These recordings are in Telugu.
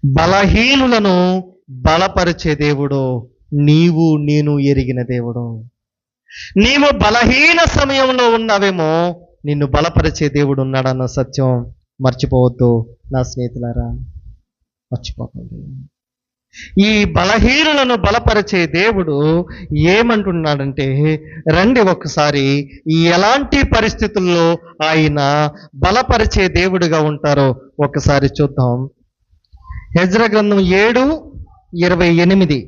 బలహీనులను బలపరిచే దేవుడు నీవు నేను ఎరిగిన దేవుడు. నీవు బలహీన సమయంలో ఉన్నావేమో, నిన్ను బలపరిచే దేవుడు ఉన్నాడన్న సత్యం మర్చిపోవద్దు నా స్నేహితులారా, మర్చిపోకండి. ఈ బలహీనులను బలపరిచే దేవుడు ఏమంటున్నాడంటే, రండి ఒకసారి ఎలాంటి పరిస్థితుల్లో ఆయన బలపరిచే దేవుడిగా ఉంటారో ఒకసారి చూద్దాం. హెజ్రా గ్రంథం 7:28.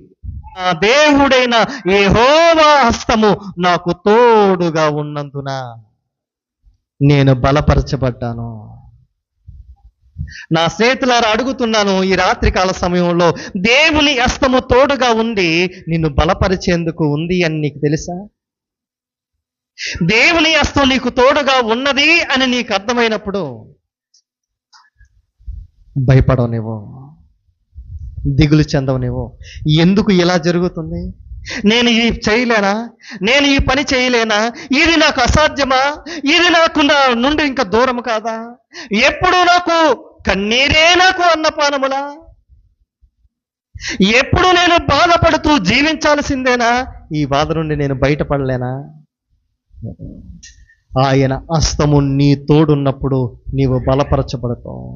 ఆ దేవుడైన యెహోవా హస్తము నాకు తోడుగా ఉన్నందున నేను బలపరచబడ్డాను. నా స్నేహితులారా అడుగుతున్నాను, ఈ రాత్రికాల సమయంలో దేవుని హస్తము తోడుగా ఉంది నిన్ను బలపరిచేందుకు ఉంది అని నీకు తెలుసా? దేవుని హస్తం నీకు తోడుగా ఉన్నది అని నీకు అర్థమైనప్పుడు భయపడవు నీవు, దిగులు చెందవు నీవు. ఎందుకు ఇలా జరుగుతుంది? నేను ఈ చేయలేనా? నేను ఈ పని చేయలేనా? ఇది నాకు అసాధ్యమా? ఇది నాకు నా నుండి ఇంకా దూరం కాదా? ఎప్పుడు నాకు కన్నీరే నాకు అన్నపానములా? ఎప్పుడు నేను బాధపడుతూ జీవించాల్సిందేనా? ఈ బాధ నుండి నేను బయటపడలేనా? ఆయన హస్తము నీ తోడున్నప్పుడు నీవు బలపరచబడతావు.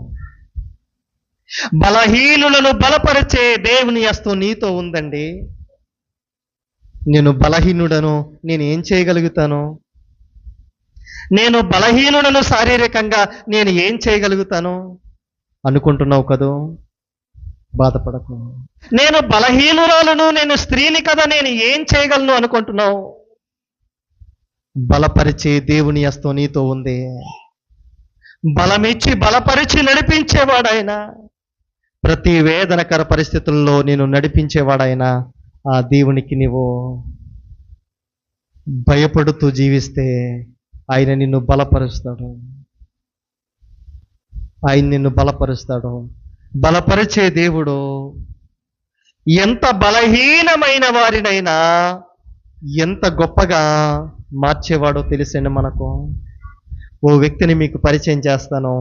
బలహీనులను బలపరిచే దేవుని హస్తం నీతో ఉందండి. నేను బలహీనుడను, నేను ఏం చేయగలుగుతాను? నేను బలహీనుడను, శారీరకంగా నేను ఏం చేయగలుగుతాను అనుకుంటున్నావు కదూ? బాధపడకు. నేను బలహీనురాలను, నేను స్త్రీని కదా, నేను ఏం చేయగలను అనుకుంటున్నావు? బలపరిచే దేవుని హస్తం నీతో ఉంది. బలమిచ్చి బలపరిచి నడిపించేవాడాయన. ప్రతి వేదనకర పరిస్థితుల్లో నేను నడిపించేవాడాయన. ఆ దేవునికి నీవు భయపడుతూ జీవిస్తే ఆయన నిన్ను బలపరుస్తాడు. ఆయన నిన్ను బలపరుస్తాడు. బలపరిచే దేవుడు ఎంత బలహీనమైన వారినైనా ఎంత గొప్పగా మార్చేవాడో తెలిసండి మనకు. ఓ వ్యక్తిని మీకు పరిచయం చేస్తాను.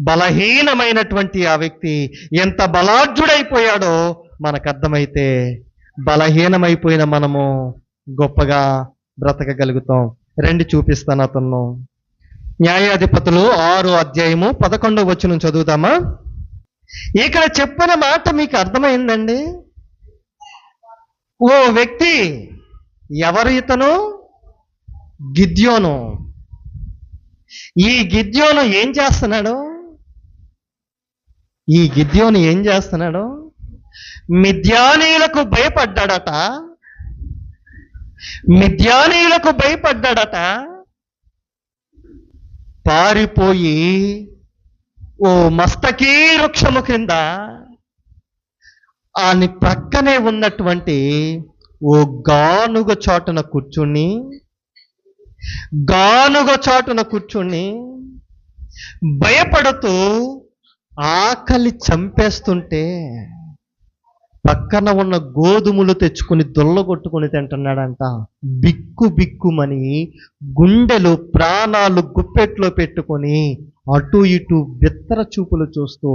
బలహీనమైనటువంటి ఆ వ్యక్తి ఎంత బలాఢ్యుడైపోయాడో మనకు అర్థమైతే బలహీనమైపోయిన మనము గొప్పగా బ్రతకగలుగుతాం. రండి చూపిస్తాను అతను. న్యాయాధిపతులు 6:11 చదువుదామా? ఇక్కడ చెప్పిన మాట మీకు అర్థమైందండి? ఓ వ్యక్తి, ఎవరు ఇతను? గిద్యోను. ఈ గిద్యోను ఏం చేస్తున్నాడు? మిద్యానీయులకు భయపడ్డాడట. పారిపోయి ఓ మస్తకీ వృక్షము కింద ఆని ప్రక్కనే ఉన్నటువంటి ఓ గానుగ చాటున కూర్చుని భయపడుతూ ఆకలి చంపేస్తుంటే పక్కన ఉన్న గోధుమలు తెచ్చుకొని దొల్లగొట్టుకొని తింటున్నాడంట. బిక్కుమని గుండెలు ప్రాణాలు గుప్పెట్లో పెట్టుకొని అటు ఇటు బిత్తర చూపులు చూస్తూ,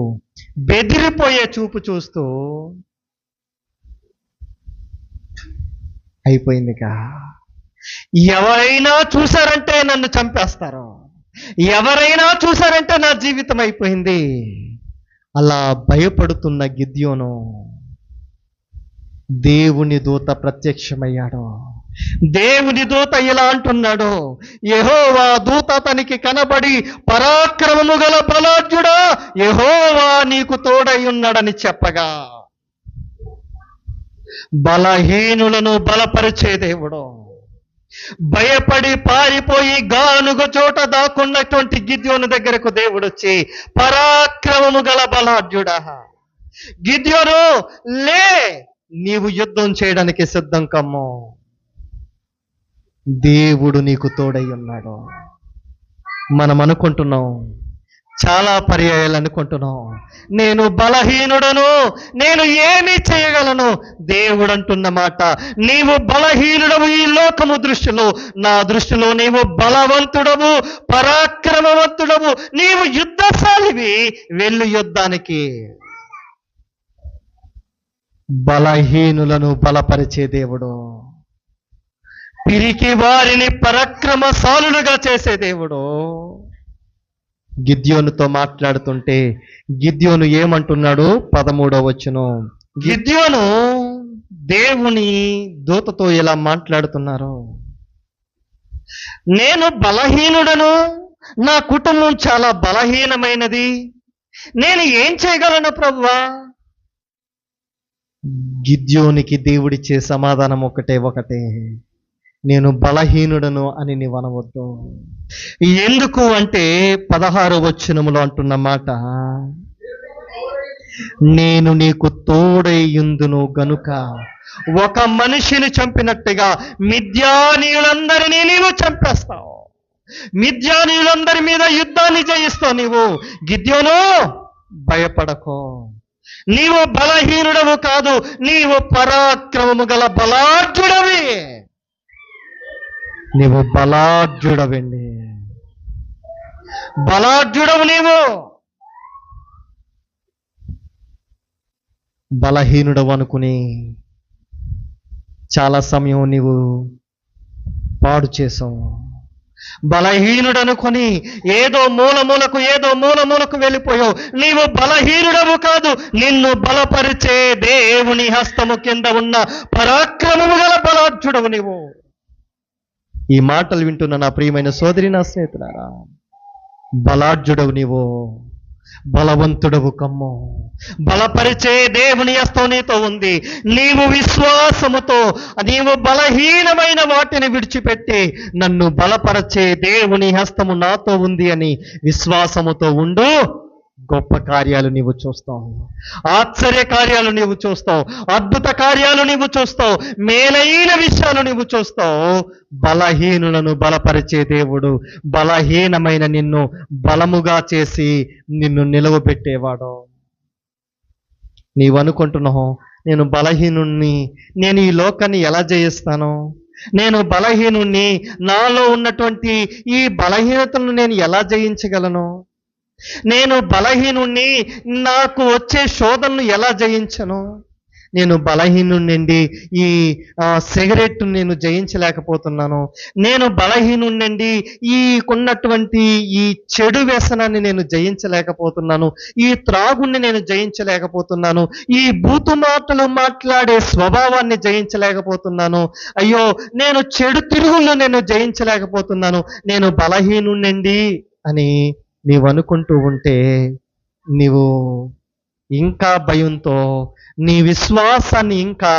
బెదిరిపోయే చూపు చూస్తూ అయిపోయిందిగా. ఎవరైనా చూసారంటే నన్ను చంపేస్తారు, ఎవరైనా చూసారంటే నా జీవితం అయిపోయింది. అలా భయపడుతున్న గిద్యోను దేవుని దూత ప్రత్యక్షమయ్యాడు. దేవుని దూత ఇలా అంటున్నాడు, యెహోవా దూత అతనికి కనబడి, పరాక్రమము గల బలాఢ్యుడా, యెహోవా నీకు తోడై ఉన్నాడని చెప్పగా, బలహీనులను బలపరిచే దేవుడు. భయపడి పారిపోయి గానుగ చోట దాక్కున్నటువంటి గిద్యోను దగ్గరకు దేవుడు వచ్చి, పరాక్రమము గల బలాఢ్యుడా, గిద్యోను లే, నీవు యుద్ధం చేయడానికి సిద్ధం కమ్ము, దేవుడు నీకు తోడై ఉన్నాడు. మనం అనుకుంటున్నాం, చాలా పర్యాయాలు అనుకుంటున్నాం, నేను బలహీనుడను, నేను ఏమి చేయగలను. దేవుడు అంటున్న మాట, నీవు బలహీనుడవు ఈ లోకము దృష్టిలో, నా దృష్టిలో నీవు బలవంతుడవు, పరాక్రమవంతుడవు, నీవు యుద్ధశాలివి, వెళ్ళు యుద్ధానికి. బలహీనులను బలపరిచే దేవుడు, పిరికి వారిని పరాక్రమశాలులుగా చేసే దేవుడు. గిద్యోనుతో మాట్లాడుతుంటే గిద్యోను ఏమంటున్నాడు? 13వ వచనం. గిద్యోను దేవుని దూతతో ఇలా మాట్లాడుతున్నారు. నేను బలహీనుడను, నా కుటుంబం చాలా బలహీనమైనది, నేను ఏం చేయగలను ప్రభువా? గిద్యోనికి దేవుడిచ్చే సమాధానం ఒకటే, నేను బలహీనుడను అని నీవు అనవద్దు. ఎందుకు అంటే 16వ వచనములో అంటున్న మాట, నేను నీకు తోడైయుందును గనుక ఒక మనిషిని చంపినట్టుగా మిద్యానీయులందరినీ నీవు చంపేస్తావు, మిద్యానీయులందరి మీద యుద్ధాన్ని జయిస్తావు నీవు. గిద్యోను, భయపడకు, నీవు బలహీనుడవు కాదు, నీవు పరాక్రమము గల బలాఢ్యుడవి, నీవు బలాఢ్యుడవండి, బలాఢ్యుడవు నీవు. బలహీనుడవు అనుకుని చాలా సమయం నీవు పాడు చేసావు. బలహీనుడనుకొని ఏదో మూలములకు వెళ్ళిపోయావు. నీవు బలహీనుడవు కాదు, నిన్ను బలపరిచే దేవుని హస్తము కింద ఉన్న పరాక్రమము గల బలాఢ్యుడవు నీవు. ఈ మాటలు వింటున్న నా ప్రియమైన సోదరి, నా స్నేహితులారా, బలాఢ్యుడవు నీవు, బలవంతుడవు కమ్ము. బలపరిచే దేవుని హస్తం నీతో ఉంది. నీవు విశ్వాసముతో నీవు బలహీనమైన వాటిని విడిచిపెట్టి నన్ను బలపరిచే దేవుని హస్తము నాతో ఉంది అని విశ్వాసముతో ఉండు. గొప్ప కార్యాలు నీవు చూస్తావు, ఆశ్చర్య కార్యాలు నీవు చూస్తావు, అద్భుత కార్యాలు నీవు చూస్తావు, మేలైన విషయాలు నీవు చూస్తావు. బలహీనులను బలపరిచే దేవుడు బలహీనమైన నిన్ను బలముగా చేసి నిన్ను నిలవబెట్టేవాడు. నీవు అనుకుంటున్నావు, నేను బలహీనుణ్ణి, నేను ఈ లోకాన్ని ఎలా జయిస్తాను, నేను బలహీనుణ్ణి, నాలో ఉన్నటువంటి ఈ బలహీనతలను నేను ఎలా జయించగలను, నేను బలహీనుణ్ణి, నాకు వచ్చే శోధనను ఎలా జయించను, నేను బలహీనుండి ఈ సిగరెట్ నేను జయించలేకపోతున్నాను, నేను బలహీనుండి ఈ ఉన్నటువంటి ఈ చెడు వ్యసనాన్ని నేను జయించలేకపోతున్నాను, ఈ త్రాగుణ్ణి నేను జయించలేకపోతున్నాను, ఈ బూతు మాటలు మాట్లాడే స్వభావాన్ని జయించలేకపోతున్నాను, అయ్యో నేను చెడు తిరుగుళ్ళు నేను జయించలేకపోతున్నాను, నేను బలహీనుండి అని నీవు అనుకుంటూ ఉంటే నీవు ఇంకా భయంతో నీ విశ్వాసాన్ని ఇంకా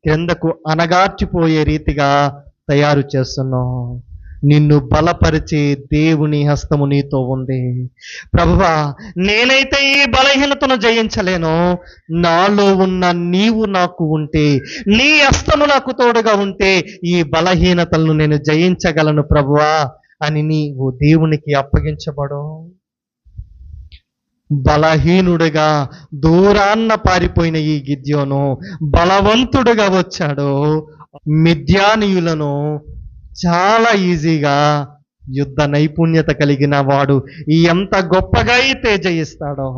క్రిందకు అనగార్చిపోయే రీతిగా తయారు చేస్తున్నావు. నిన్ను బలపరిచే దేవుని హస్తము నీతో ఉంది. ప్రభువా, నేనైతే ఈ బలహీనతను జయించలేను, నాలో ఉన్న నీవు నాకు ఉంటే, నీ హస్తము నాకు తోడుగా ఉంటే ఈ బలహీనతలను నేను జయించగలను ప్రభువా అని నీవు దేవునికి అప్పగించబడు. బలహీనుడిగా దూరాన్న పారిపోయిన ఈ గిద్యోను బలవంతుడుగా వచ్చాడు. మిద్యానీయులను చాలా ఈజీగా, యుద్ధ నైపుణ్యత కలిగిన వాడు ఎంత గొప్పగా అయితే జయిస్తాడో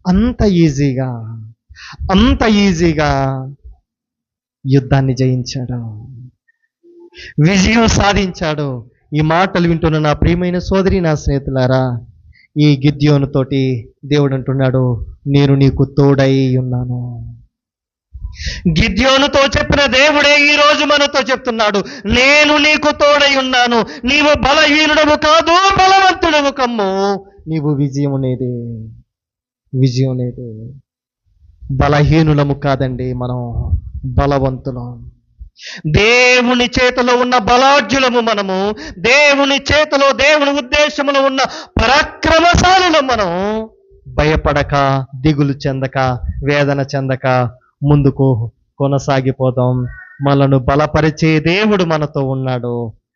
అంత ఈజీగా యుద్ధాన్ని జయించాడు, విజయం సాధించాడు. ఈ మాటలు వింటున్న నా ప్రియమైన సోదరి, నా స్నేహితులారా, ఈ గిద్యోను తోటి దేవుడు అంటున్నాడు, నేను నీకు తోడై ఉన్నాను. గిద్యోనుతో చెప్పిన దేవుడే ఈ రోజు మనతో చెప్తున్నాడు, నేను నీకు తోడై ఉన్నాను, నీవు బలహీనుడవు కాదు, బలవంతుడవు కమ్ము, నీవు విజయం లేదే. బలహీనులము కాదండి, మనం బలవంతులం. దేవుని చేతిలో ఉన్న బలాఢ్యులము మనము, దేవుని చేతిలో దేవుని ఉద్దేశములో ఉన్న పరాక్రమశాలులు మనం. భయపడక, దిగులు చెందక, వేదన చెందక ముందుకు కొనసాగిపోదాం. మనను బలపరిచే దేవుడు మనతో ఉన్నాడు.